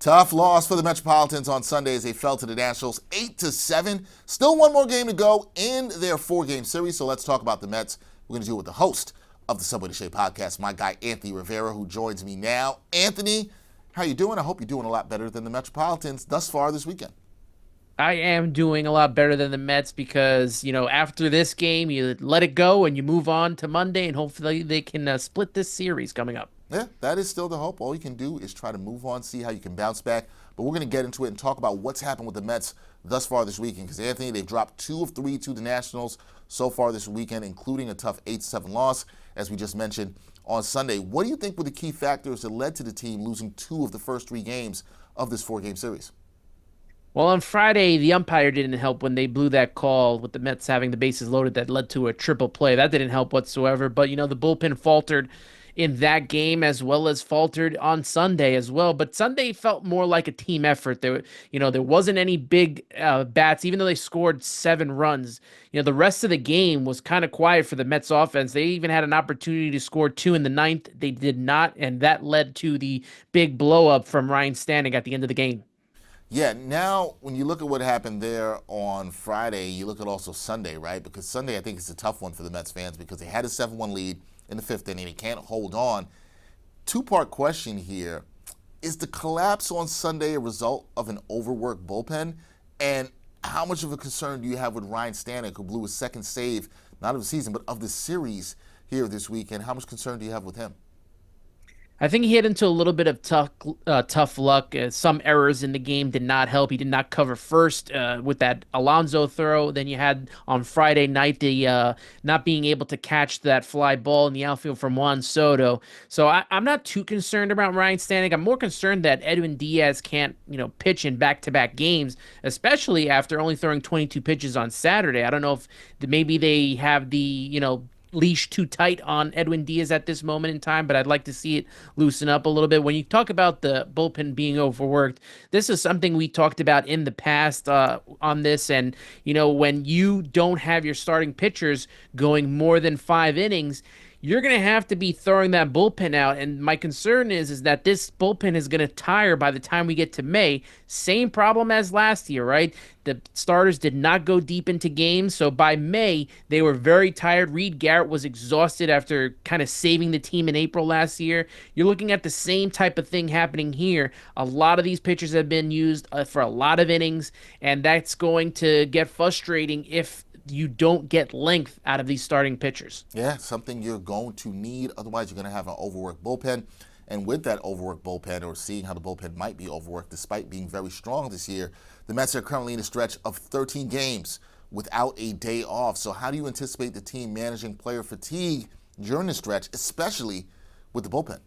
Tough loss for the Metropolitans on Sunday as they fell to the Nationals 8-7. Still one more game to go in their 4-game series, so let's talk about the Mets. We're going to do it with the host of the Subway to Shea podcast, my guy Anthony Rivera, who joins me now. Anthony, how you doing? I hope you're doing a lot better than the Metropolitans thus far this weekend. I am doing a lot better than the Mets because, after this game, you let it go and you move on to Monday, and hopefully they can split this series coming up. Yeah, that is still the hope. All you can do is try to move on, see how you can bounce back. But we're going to get into it and talk about what's happened with the Mets thus far this weekend. Because, Anthony, they've dropped 2 of 3 to the Nationals so far this weekend, including a tough 8-7 loss, as we just mentioned on Sunday. What do you think were the key factors that led to the team losing 2 of the first 3 games of this 4-game series? Well, on Friday, the umpire didn't help when they blew that call with the Mets having the bases loaded that led to a triple play. That didn't help whatsoever. But, the bullpen faltered in that game as well as faltered on Sunday as well. But Sunday felt more like a team effort. There wasn't any big bats, even though they scored 7 runs. The rest of the game was kind of quiet for the Mets offense. They even had an opportunity to score 2 in the ninth. They did not, and that led to the big blow up from Ryan Stanley at the end of the game. Yeah, now when you look at what happened there on Friday, you look at also Sunday, right? Because Sunday, I think, is a tough one for the Mets fans because they had a 7-1 lead in the 5th inning. They can't hold on. Two-part question here. Is the collapse on Sunday a result of an overworked bullpen? And how much of a concern do you have with Ryan Stanek, who blew his second save, not of the season, but of the series here this weekend? How much concern do you have with him? I think he hit into a little bit of tough luck. Some errors in the game did not help. He did not cover first with that Alonso throw. Then you had on Friday night the not being able to catch that fly ball in the outfield from Juan Soto. So I'm not too concerned about Ryan Stanek. I'm more concerned that Edwin Diaz can't, pitch in back-to-back games, especially after only throwing 22 pitches on Saturday. I don't know if maybe they have the, leash too tight on Edwin Diaz at this moment in time, but I'd like to see it loosen up a little bit. When you talk about the bullpen being overworked, this is something we talked about in the past on this. And, when you don't have your starting pitchers going more than 5 innings, you're going to have to be throwing that bullpen out. And my concern is that this bullpen is going to tire by the time we get to May. Same problem as last year, right? The starters did not go deep into games. So by May, they were very tired. Reed Garrett was exhausted after kind of saving the team in April last year. You're looking at the same type of thing happening here. A lot of these pitchers have been used for a lot of innings, and that's going to get frustrating if you don't get length out of these starting pitchers. Yeah, something you're going to need. Otherwise, you're going to have an overworked bullpen. And with that overworked bullpen, or seeing how the bullpen might be overworked despite being very strong this year, the Mets are currently in a stretch of 13 games without a day off. So how do you anticipate the team managing player fatigue during the stretch, especially with the bullpen?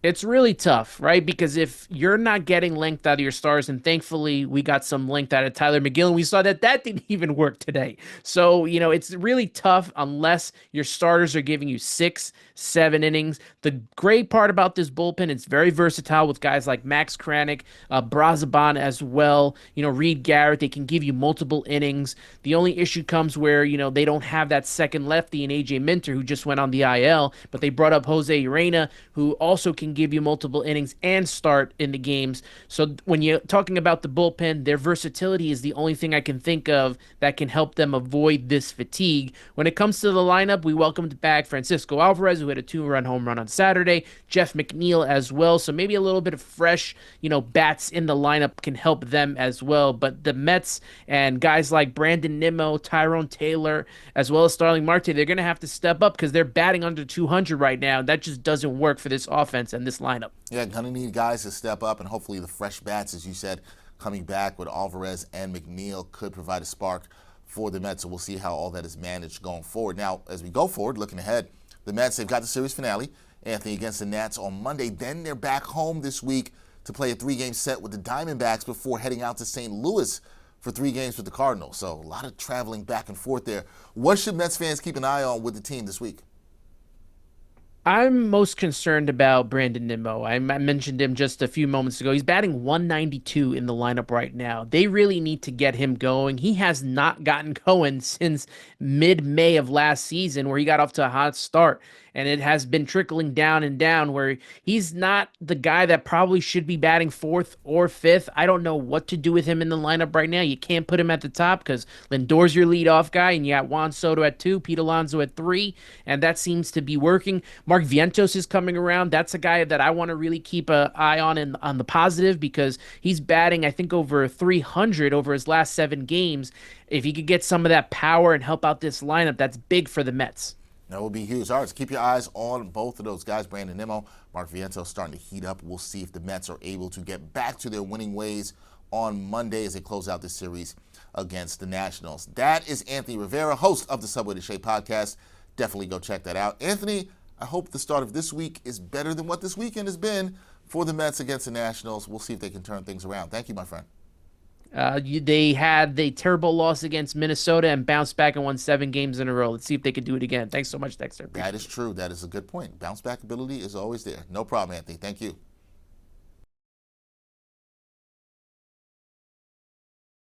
It's really tough, right? Because if you're not getting length out of your stars, and thankfully we got some length out of Tyler McGill, and we saw that didn't even work today. So, it's really tough unless your starters are giving you 6, 7 innings. The great part about this bullpen, it's very versatile with guys like Max Kranick, Brazaban as well, Reed Garrett. They can give you multiple innings. The only issue comes where, they don't have that second lefty in AJ Minter, who just went on the IL, but they brought up Jose Urena, who also can give you multiple innings and start in the games. So when you're talking about the bullpen, their versatility is the only thing I can think of that can help them avoid this fatigue. When it comes to the lineup, we welcomed back Francisco Alvarez, who had a 2-run home run on Saturday, Jeff McNeil as well. So maybe a little bit of fresh, bats in the lineup can help them as well. But the Mets and guys like Brandon Nimmo, Tyrone Taylor, as well as Starling Marte, they're going to have to step up because they're batting under 200 right now. That just doesn't work for this offense and this lineup. Yeah, gonna need guys to step up, and hopefully the fresh bats, as you said, coming back with Alvarez and McNeil could provide a spark for the Mets. So we'll see how all that is managed going forward. Now, as we go forward, looking ahead, the Mets, they've got the series finale, Anthony, against the Nats on Monday. Then they're back home this week to play a 3-game set with the Diamondbacks before heading out to St. Louis for 3 games with the Cardinals. So a lot of traveling back and forth there. What should Mets fans keep an eye on with the team this week? I'm most concerned about Brandon Nimmo. I mentioned him just a few moments ago. He's batting 192 in the lineup right now. They really need to get him going. He has not gotten going since mid-May of last season, where he got off to a hot start. and it has been trickling down and down where he's not the guy that probably should be batting fourth or fifth. I don't know what to do with him in the lineup right now. You can't put him at the top because Lindor's your leadoff guy, and you got Juan Soto at two, Pete Alonso at three, and that seems to be working. Mark Vientos is coming around. That's a guy that I want to really keep an eye on the positive because he's batting, I think, over 300 over his last 7 games. If he could get some of that power and help out this lineup, that's big for the Mets. That would be huge. All right, so keep your eyes on both of those guys. Brandon Nimmo, Mark Vientos starting to heat up. We'll see if the Mets are able to get back to their winning ways on Monday as they close out this series against the Nationals. That is Anthony Rivera, host of the Subway to Shea podcast. Definitely go check that out. Anthony, I hope the start of this week is better than what this weekend has been for the Mets against the Nationals. We'll see if they can turn things around. Thank you, my friend. They had the terrible loss against Minnesota and bounced back and won 7 games in a row. Let's see if they can do it again. Thanks so much, Dexter. That is true. That is a good point. Bounce back ability is always there. No problem, Anthony. Thank you.